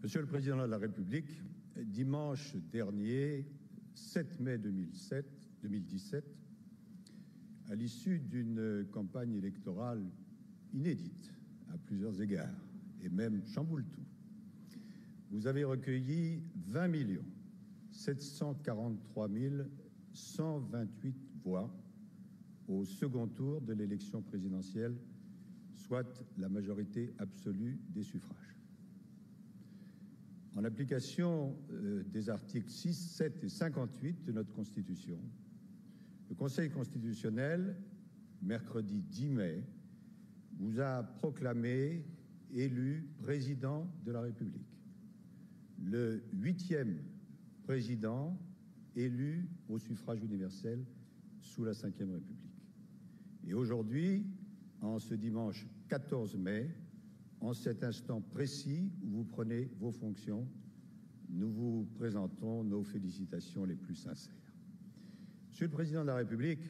Monsieur le Président de la République, dimanche dernier, 7 mai 2017, à l'issue d'une campagne électorale inédite à plusieurs égards, et même chamboule tout, vous avez recueilli 20 743 128 voix au second tour de l'élection présidentielle, soit la majorité absolue des suffrages. En application des articles 6, 7 et 58 de notre Constitution, le Conseil constitutionnel, mercredi 10 mai, vous a proclamé élu président de la République, le 8e président élu au suffrage universel sous la Ve République. Et aujourd'hui, en ce dimanche 14 mai, en cet instant précis où vous prenez vos fonctions, nous vous présentons nos félicitations les plus sincères. Monsieur le Président de la République,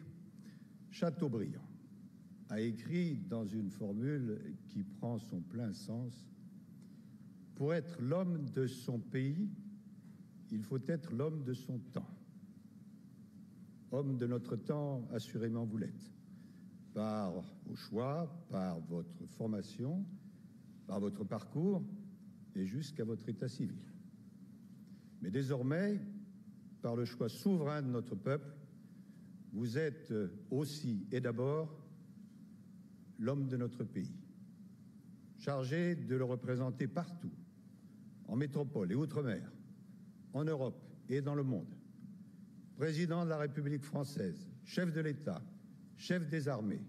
Chateaubriand a écrit dans une formule qui prend son plein sens: pour être l'homme de son pays, il faut être l'homme de son temps. Homme de notre temps, assurément vous l'êtes, par vos choix, par votre formation, par votre parcours et jusqu'à votre état civil. Mais désormais, par le choix souverain de notre peuple, vous êtes aussi et d'abord l'homme de notre pays, chargé de le représenter partout, en métropole et outre-mer, en Europe et dans le monde. Président de la République française, chef de l'État, chef des armées,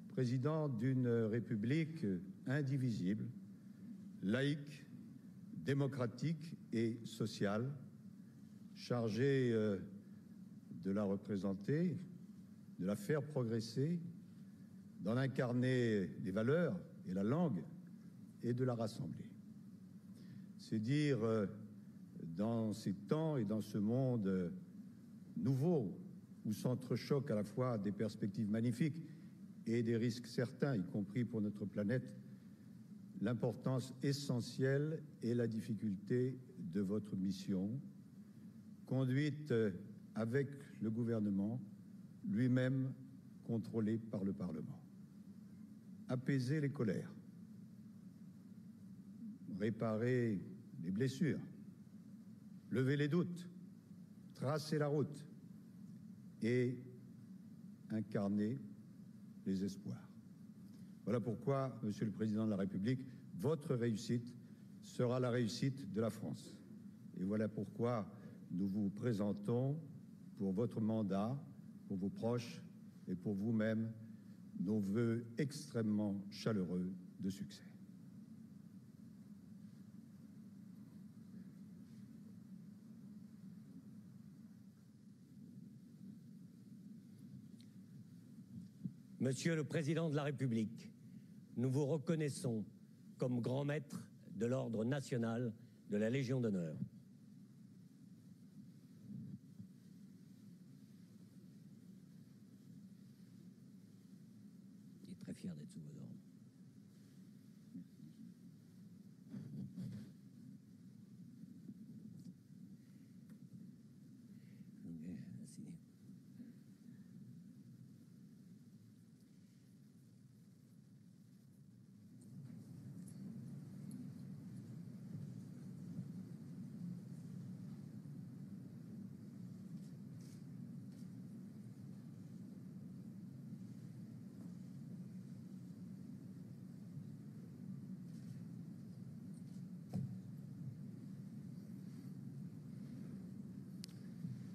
président d'une République indivisible, laïque, démocratique et sociale, chargé de la représenter, de la faire progresser, d'en incarner les valeurs et la langue et de la rassembler. C'est dire, dans ces temps et dans ce monde nouveau où s'entrechoquent à la fois des perspectives magnifiques et des risques certains, y compris pour notre planète, l'importance essentielle et la difficulté de votre mission, conduite avec le gouvernement, lui-même contrôlé par le Parlement. Apaiser les colères, réparer les blessures, lever les doutes, tracer la route et incarner les espoirs. Voilà pourquoi, Monsieur le Président de la République, votre réussite sera la réussite de la France. Et voilà pourquoi nous vous présentons, pour votre mandat, pour vos proches et pour vous-même, nos vœux extrêmement chaleureux de succès. Monsieur le Président de la République, nous vous reconnaissons comme grand maître de l'Ordre national de la Légion d'honneur. Il est très fier d'être sous vos ordres.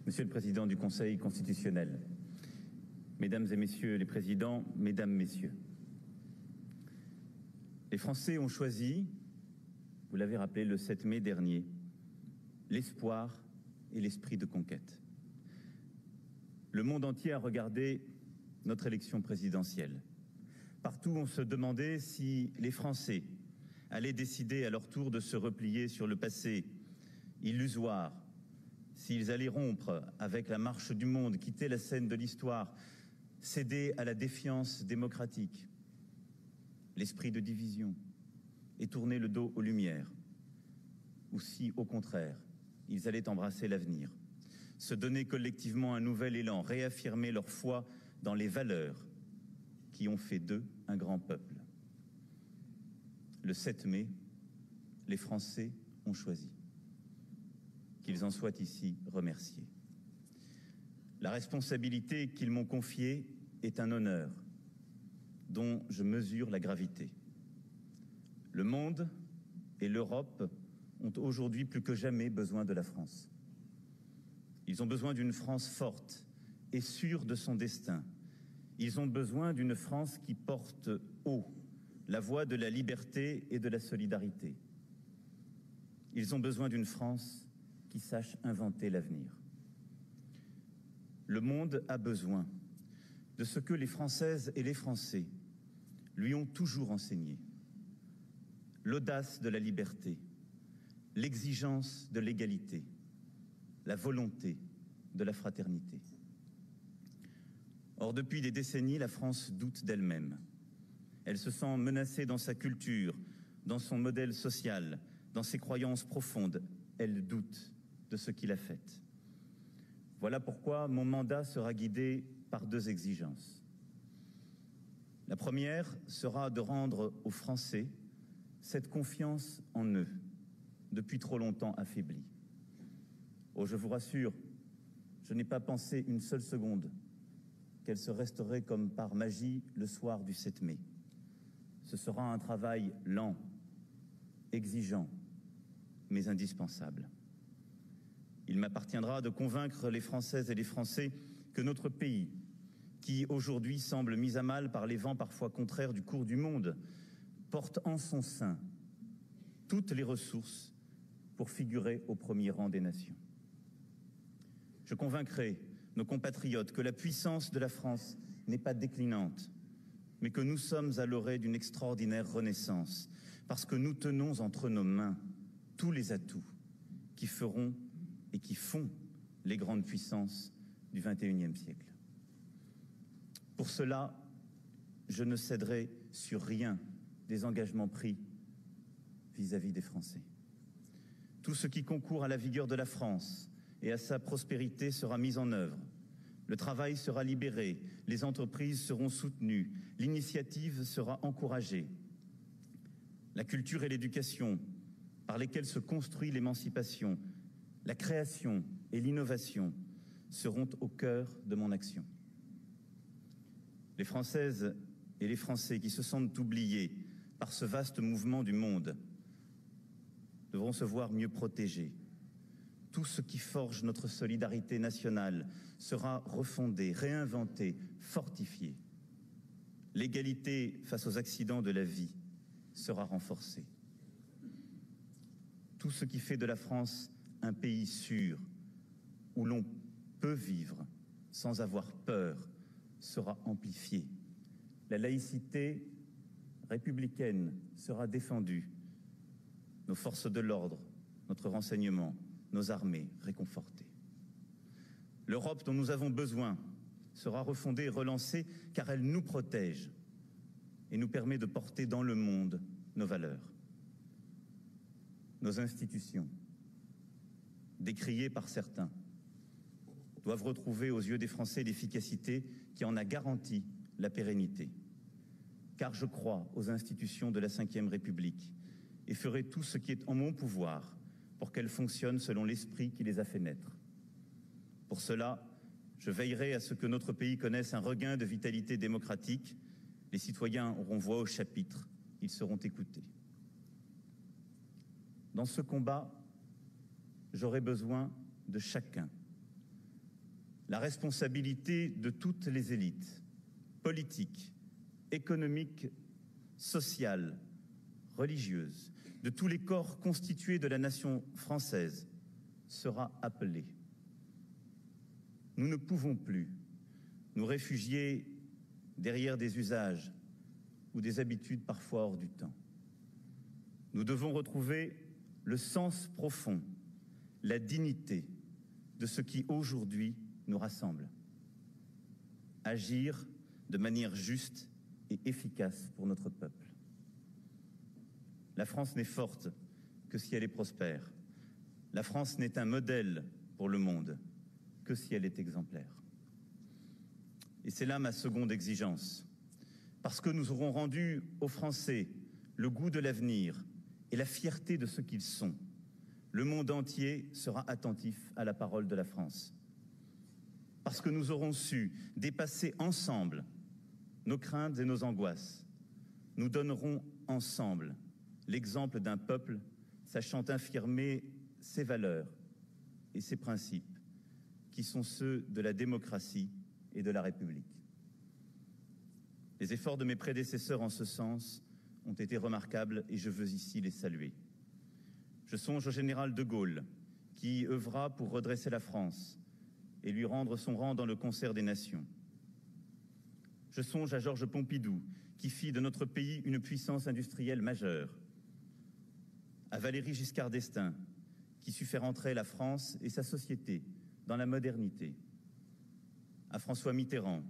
Monsieur le Président du Conseil constitutionnel, Mesdames et Messieurs les Présidents, Mesdames, Messieurs, les Français ont choisi, vous l'avez rappelé, le 7 mai dernier, l'espoir et l'esprit de conquête. Le monde entier a regardé notre élection présidentielle. Partout, on se demandait si les Français allaient décider à leur tour de se replier sur le passé illusoire, s'ils allaient rompre avec la marche du monde, quitter la scène de l'histoire, céder à la défiance démocratique, l'esprit de division et tourner le dos aux Lumières, ou si, au contraire, ils allaient embrasser l'avenir, se donner collectivement un nouvel élan, réaffirmer leur foi dans les valeurs qui ont fait d'eux un grand peuple. Le 7 mai, les Français ont choisi. Qu'ils en soient ici remerciés. La responsabilité qu'ils m'ont confiée est un honneur dont je mesure la gravité. Le monde et l'Europe ont aujourd'hui plus que jamais besoin de la France. Ils ont besoin d'une France forte et sûre de son destin. Ils ont besoin d'une France qui porte haut la voix de la liberté et de la solidarité. Ils ont besoin d'une France qui sache inventer l'avenir. Le monde a besoin de ce que les Françaises et les Français lui ont toujours enseigné. L'audace de la liberté, l'exigence de l'égalité, la volonté de la fraternité. Or, depuis des décennies, la France doute d'elle-même. Elle se sent menacée dans sa culture, dans son modèle social, dans ses croyances profondes. Elle doute de ce qu'il a fait. Voilà pourquoi mon mandat sera guidé par deux exigences. La première sera de rendre aux Français cette confiance en eux, depuis trop longtemps affaiblie. Oh, je vous rassure, je n'ai pas pensé une seule seconde qu'elle se restaurerait comme par magie le soir du 7 mai. Ce sera un travail lent, exigeant, mais indispensable. Il m'appartiendra de convaincre les Françaises et les Français que notre pays, qui aujourd'hui semble mis à mal par les vents parfois contraires du cours du monde, porte en son sein toutes les ressources pour figurer au premier rang des nations. Je convaincrai nos compatriotes que la puissance de la France n'est pas déclinante, mais que nous sommes à l'orée d'une extraordinaire renaissance, parce que nous tenons entre nos mains tous les atouts qui feront et qui font les grandes puissances du XXIe siècle. Pour cela, je ne céderai sur rien des engagements pris vis-à-vis des Français. Tout ce qui concourt à la vigueur de la France et à sa prospérité sera mis en œuvre. Le travail sera libéré, les entreprises seront soutenues, l'initiative sera encouragée. La culture et l'éducation, par lesquelles se construit l'émancipation, la création et l'innovation seront au cœur de mon action. Les Françaises et les Français qui se sentent oubliés par ce vaste mouvement du monde devront se voir mieux protégés. Tout ce qui forge notre solidarité nationale sera refondé, réinventé, fortifié. L'égalité face aux accidents de la vie sera renforcée. Tout ce qui fait de la France un pays sûr, où l'on peut vivre sans avoir peur, sera amplifié. La laïcité républicaine sera défendue. Nos forces de l'ordre, notre renseignement, nos armées réconfortées. L'Europe dont nous avons besoin sera refondée et relancée car elle nous protège et nous permet de porter dans le monde nos valeurs. Nos institutions, décriées par certains, doivent retrouver aux yeux des Français l'efficacité qui en a garanti la pérennité. Car je crois aux institutions de la Ve République et ferai tout ce qui est en mon pouvoir pour qu'elles fonctionnent selon l'esprit qui les a fait naître. Pour cela, je veillerai à ce que notre pays connaisse un regain de vitalité démocratique. Les citoyens auront voix au chapitre, ils seront écoutés. Dans ce combat, j'aurai besoin de chacun, la responsabilité de toutes les élites, politiques, économiques, sociales, religieuses, de tous les corps constitués de la nation française sera appelée. Nous ne pouvons plus nous réfugier derrière des usages ou des habitudes parfois hors du temps. Nous devons retrouver le sens profond, la dignité de ce qui aujourd'hui nous rassemble. Agir de manière juste et efficace pour notre peuple. La France n'est forte que si elle est prospère. La France n'est un modèle pour le monde que si elle est exemplaire. Et c'est là ma seconde exigence. Parce que nous aurons rendu aux Français le goût de l'avenir et la fierté de ce qu'ils sont, le monde entier sera attentif à la parole de la France. Parce que nous aurons su dépasser ensemble nos craintes et nos angoisses, nous donnerons ensemble l'exemple d'un peuple sachant affirmer ses valeurs et ses principes, qui sont ceux de la démocratie et de la République. Les efforts de mes prédécesseurs en ce sens ont été remarquables et je veux ici les saluer. Je songe au général de Gaulle, qui œuvra pour redresser la France et lui rendre son rang dans le concert des nations. Je songe à Georges Pompidou, qui fit de notre pays une puissance industrielle majeure. À Valéry Giscard d'Estaing, qui sut faire entrer la France et sa société dans la modernité. À François Mitterrand,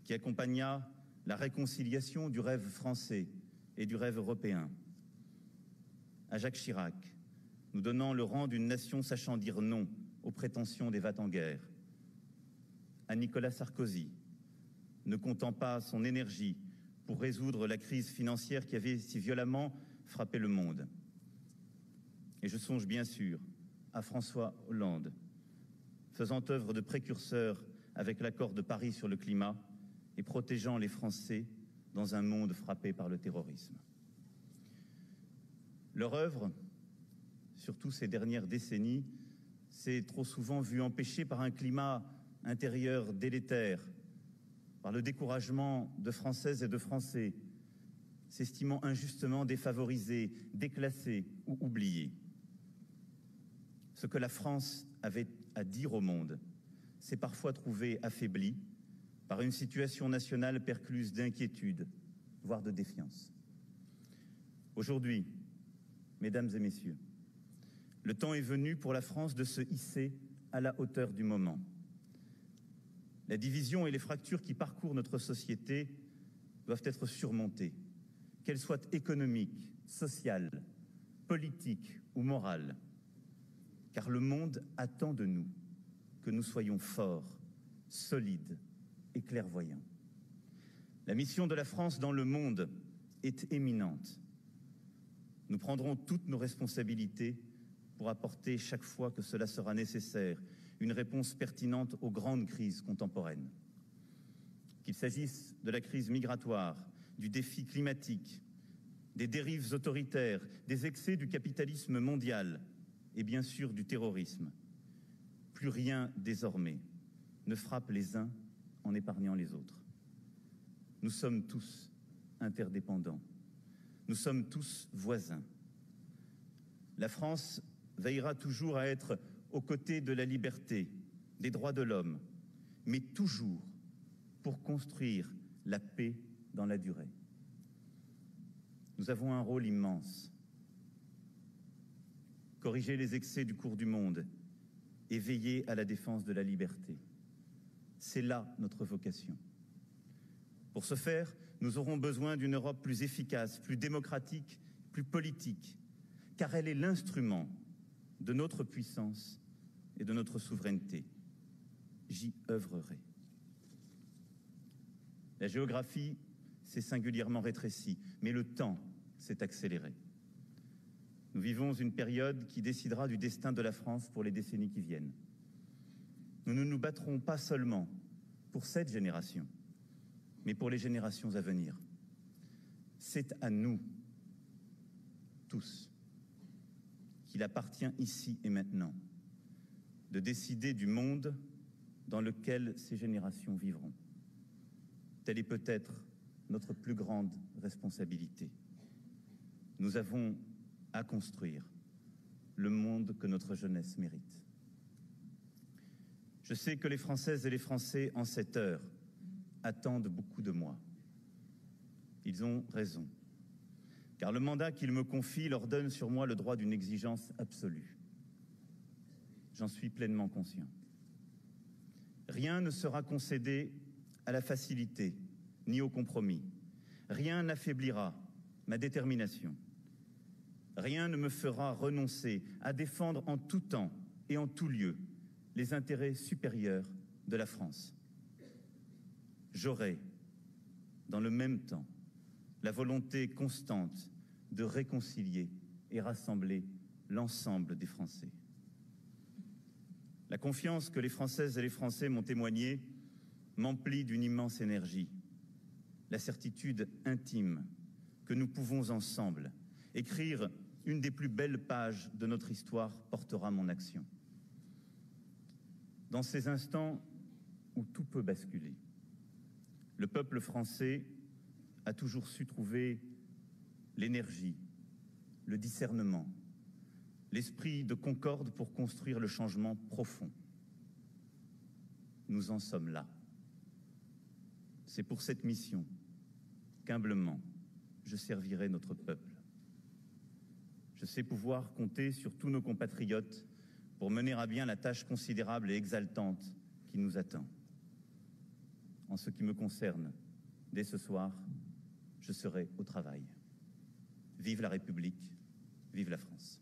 qui accompagna la réconciliation du rêve français et du rêve européen. À Jacques Chirac, nous donnant le rang d'une nation sachant dire non aux prétentions des va-t-en-guerre. À Nicolas Sarkozy, ne comptant pas son énergie pour résoudre la crise financière qui avait si violemment frappé le monde. Et je songe bien sûr à François Hollande, faisant œuvre de précurseur avec l'accord de Paris sur le climat et protégeant les Français dans un monde frappé par le terrorisme. Leur œuvre, surtout ces dernières décennies, s'est trop souvent vue empêchée par un climat intérieur délétère, par le découragement de Françaises et de Français, s'estimant injustement défavorisés, déclassés ou oubliés. Ce que la France avait à dire au monde s'est parfois trouvé affaibli par une situation nationale percluse d'inquiétude, voire de défiance. Aujourd'hui, mesdames et messieurs, le temps est venu pour la France de se hisser à la hauteur du moment. La division et les fractures qui parcourent notre société doivent être surmontées, qu'elles soient économiques, sociales, politiques ou morales, car le monde attend de nous que nous soyons forts, solides et clairvoyants. La mission de la France dans le monde est éminente. Nous prendrons toutes nos responsabilités pour apporter, chaque fois que cela sera nécessaire, une réponse pertinente aux grandes crises contemporaines. Qu'il s'agisse de la crise migratoire, du défi climatique, des dérives autoritaires, des excès du capitalisme mondial et bien sûr du terrorisme. Plus rien désormais ne frappe les uns en épargnant les autres. Nous sommes tous interdépendants. Nous sommes tous voisins. La France veillera toujours à être aux côtés de la liberté, des droits de l'homme, mais toujours pour construire la paix dans la durée. Nous avons un rôle immense. Corriger les excès du cours du monde et veiller à la défense de la liberté. C'est là notre vocation. Pour ce faire, nous aurons besoin d'une Europe plus efficace, plus démocratique, plus politique, car elle est l'instrument de notre puissance et de notre souveraineté. J'y œuvrerai. La géographie s'est singulièrement rétrécie, mais le temps s'est accéléré. Nous vivons une période qui décidera du destin de la France pour les décennies qui viennent. Nous ne nous battrons pas seulement pour cette génération, mais pour les générations à venir. C'est à nous, tous, qu'il appartient ici et maintenant de décider du monde dans lequel ces générations vivront. Telle est peut-être notre plus grande responsabilité. Nous avons à construire le monde que notre jeunesse mérite. Je sais que les Françaises et les Français, en cette heure, attendent beaucoup de moi. Ils ont raison, car le mandat qu'ils me confient leur donne sur moi le droit d'une exigence absolue. J'en suis pleinement conscient. Rien ne sera concédé à la facilité ni au compromis. Rien n'affaiblira ma détermination. Rien ne me fera renoncer à défendre en tout temps et en tout lieu les intérêts supérieurs de la France. J'aurai, dans le même temps, la volonté constante de réconcilier et rassembler l'ensemble des Français. La confiance que les Françaises et les Français m'ont témoignée m'emplit d'une immense énergie. La certitude intime que nous pouvons ensemble écrire une des plus belles pages de notre histoire portera mon action. Dans ces instants où tout peut basculer, le peuple français a toujours su trouver l'énergie, le discernement, l'esprit de concorde pour construire le changement profond. Nous en sommes là. C'est pour cette mission qu'humblement je servirai notre peuple. Je sais pouvoir compter sur tous nos compatriotes pour mener à bien la tâche considérable et exaltante qui nous attend. En ce qui me concerne, dès ce soir, je serai au travail. Vive la République, vive la France.